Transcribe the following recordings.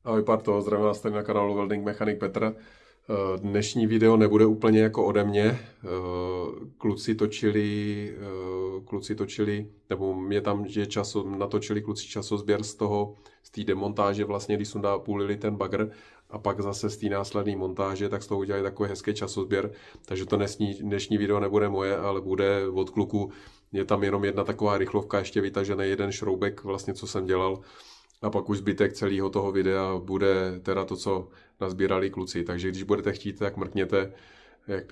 Ahoj parto, zdravím vás tady na kanálu Welding Mechanik Petr. Dnešní video nebude úplně jako ode mě. Kluci točili, nebo mě tam natočili kluci časosběr z té demontáže, vlastně když půlili ten bagr, a pak zase z té následné montáže, tak z toho udělali takový hezký časosběr. Takže to dnešní video nebude moje, ale bude od kluku. Je tam jenom jedna taková rychlovka, ještě vytažený jeden šroubek, vlastně co jsem dělal. A pak už zbytek celého toho videa bude teda to, co nazbírali kluci. Takže když budete chtít, tak mrkněte, jak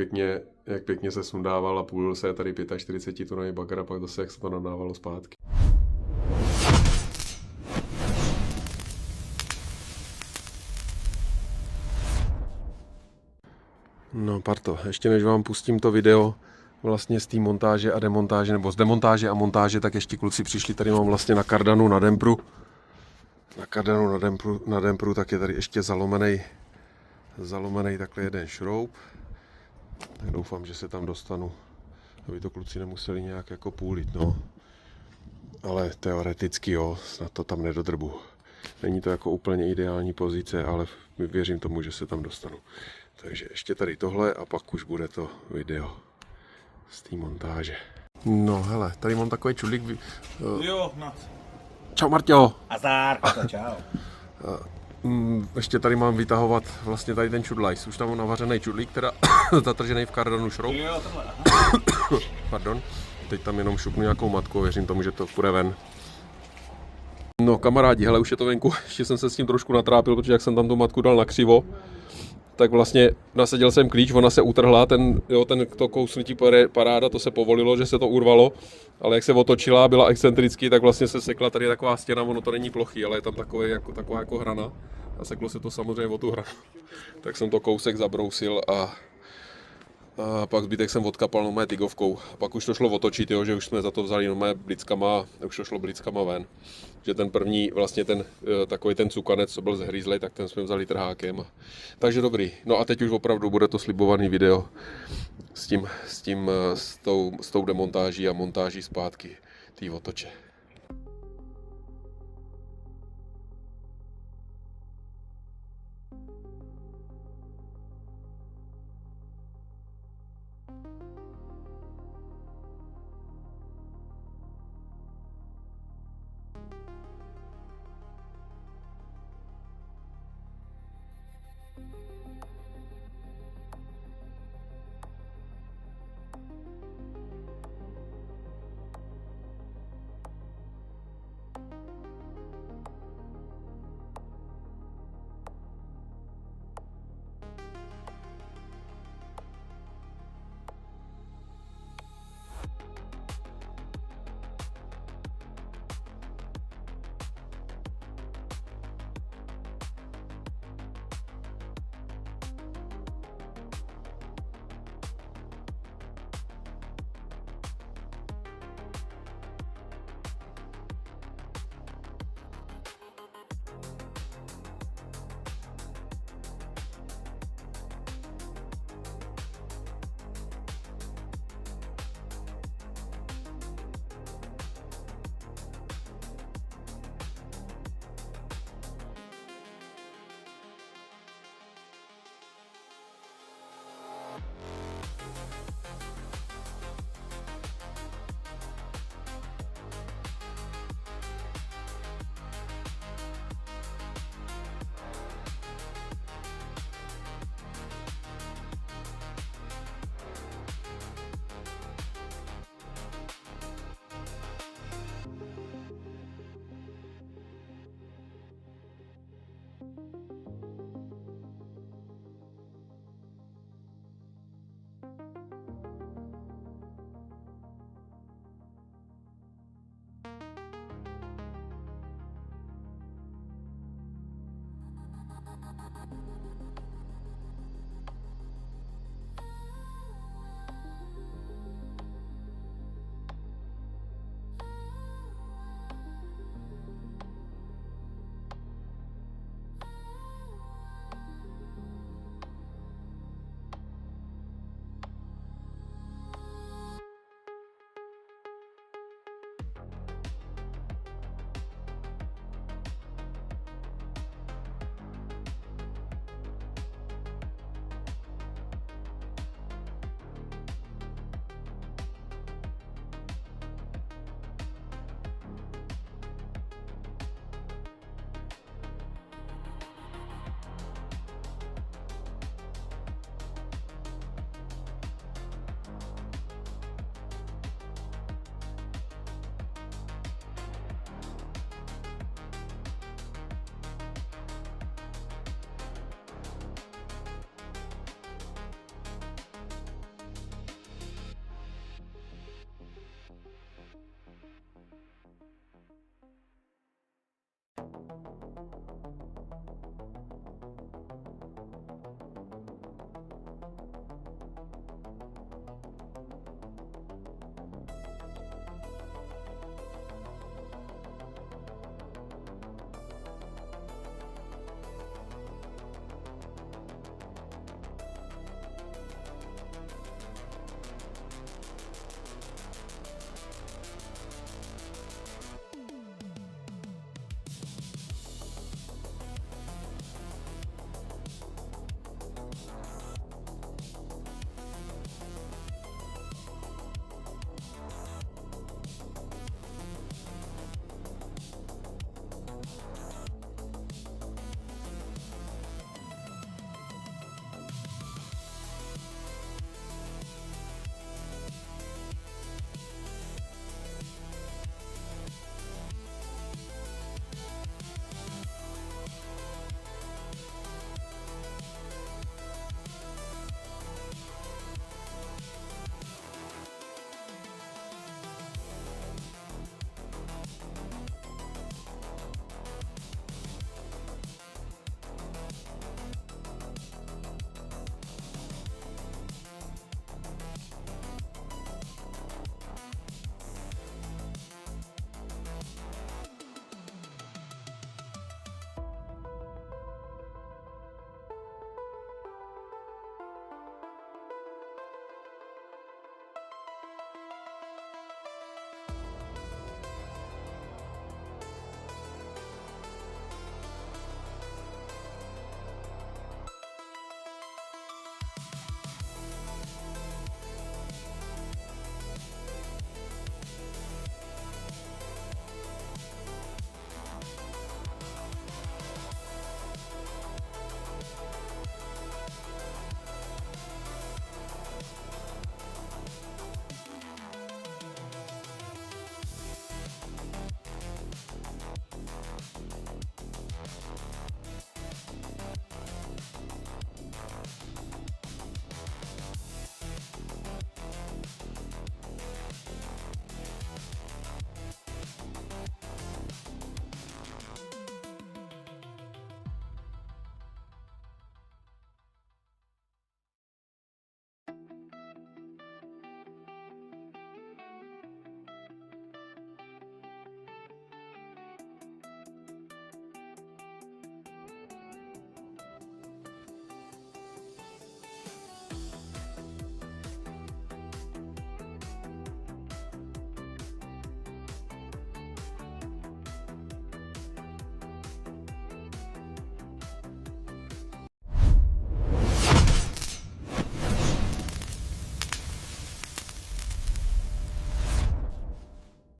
pěkně se sundával a půlil se tady 45 tunový bagr a pak zase jak se to nadávalo zpátky. No parto, ještě než vám pustím to video vlastně z té montáže a demontáže, nebo z demontáže a montáže, tak ještě kluci přišli, tady mám vlastně na kardanu na dempru. Na dempru tak je tady ještě zalomený takhle jeden šroub. Tak doufám, že se tam dostanu, aby to kluci nemuseli nějak jako půlit, no. Ale teoreticky jo, snad to tam nedodrbu. Není to jako úplně ideální pozice, ale věřím tomu, že se tam dostanu. Takže ještě tady tohle a pak už bude to video z té montáže. No hele, tady mám takový čudlík. Jo, no. Čau Marťo. Azár, čau. Ještě tady mám vytahovat vlastně tady ten čudlajs. Už tam mám navařený čudlík, teda zatržený v kardanu šroub. Jo, tohle, Pardon. Teď tam jenom šupnu nějakou matku, věřím tomu, že to půjde ven. No kamarádi, hele, už je to venku. Ještě jsem se s tím trošku natrápil, protože jak jsem tam tu matku dal na křivo, tak vlastně nasadil jsem klíč, ona se utrhla, to kousnutí paráda, to se povolilo, že se to urvalo, ale jak se otočila, byla excentrický, tak vlastně se sekla tady taková stěna, ono to není plochý, ale je tam taková jako hrana a seklo se to samozřejmě o tu hranu. Tak jsem to kousek zabrousil a pak zbytek jsem odkapal nomé tygovkou. Pak už to šlo otočit, jo, že už jsme za to vzali nomé blickama, už to šlo blickama ven. Že ten první, vlastně takový ten cukanec, co byl zhřízlej, tak ten jsme vzali trhákem. Takže dobrý. No a teď už opravdu bude to slibovaný video s tou demontáží a montáží zpátky té otoče.